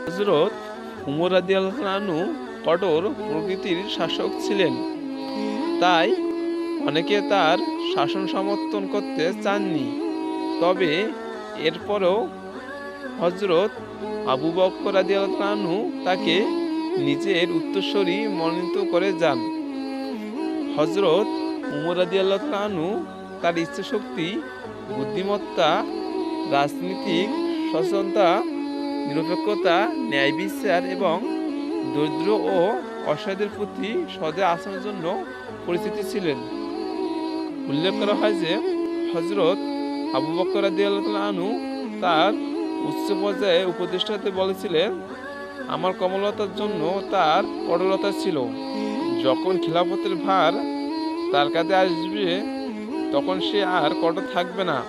হযরত উমর রাদিয়াল্লাহু আনহু কঠোর প্রকৃতির শাসক ছিলেন, তাই অনেকে তার শাসন সমর্থন করতে চাননি। তবে এরপরও হযরত আবু বকর রাদিয়াল্লাহু আনহু তাকে নিজের উত্তরসূরি মনোনীত করে যান। হযরত উমর রাদিয়াল্লাহু আনহু তার ইচ্ছাশক্তি, বুদ্ধিমত্তা, রাজনীতিক সচেতনতা, নিরপেক্ষতা, ন্যায়বিচার এবং দরিদ্র ও অসহায়দের প্রতি সদয় আচরণের জন্য পরিচিত ছিলেন। উল্লেখ করা হয় যে হযরত আবু বকর রাদিয়াল্লাহু আনহু তার উচ্চ পর্যায়ে উপদেষ্টাদের বলেছিলেন, আমার কোমলতার জন্য তার কঠোরতা ছিল। যখন খিলাফতের ভার তার কাঁধে আসবে তখন সে আর কঠোর থাকবে না।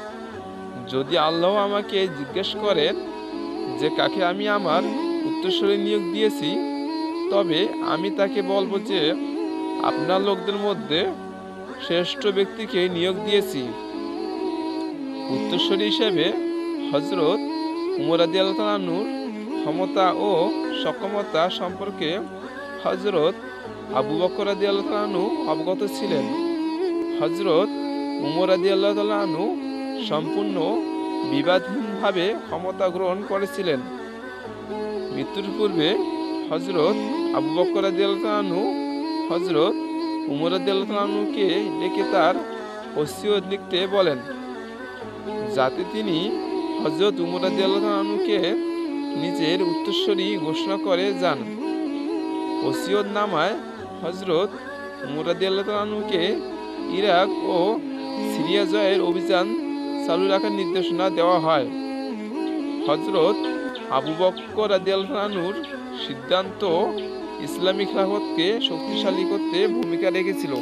যদি আল্লাহ আমাকে জিজ্ঞেস করেন যে কাকে আমি আমার উত্তরসূরি নিয়োগ দিয়েছি, তবে আমি তাকে বলবো যে আপনার লোকদের মধ্যে শ্রেষ্ঠ ব্যক্তিকে নিয়োগ দিয়েছি। উত্তরসূরি হিসেবে হযরত উমর রাদিয়াল্লাহু আনহুর ক্ষমতা ও সক্ষমতা সম্পর্কে হযরত আবু বকর রাদিয়াল্লাহু আনহু অবগত ছিলেন। হযরত উমর রাদিয়াল্লাহু আনহু সম্পূর্ণ বিবাদহীনভাবে ক্ষমতা গ্রহণ করেছিলেন। মৃত্যুর পূর্বে হযরত আবু বকর রাদিয়াল্লাহু আনহু হযরত উমর রাদিয়াল্লাহু আনহুকে ডেকে তার ওসিয়ত লিখতে বলেন, যাতে তিনি হযরত উমর রাদিয়াল্লাহু আনহুকে নিজের উত্তরসূরি ঘোষণা করে যান। ওসিয়ত নামায় হযরত উমর রাদিয়াল্লাহু আনহুকে ইরাক ও সিরিয়া জয়ের অভিযান চালু রাখার নির্দেশনা দেওয়া হয়। হযরত আবু বকর রাদিয়াল্লাহু আনহুর সিদ্ধান্ত ইসলামী খিলাফতকে শক্তিশালী করতে ভূমিকা রেখেছিল।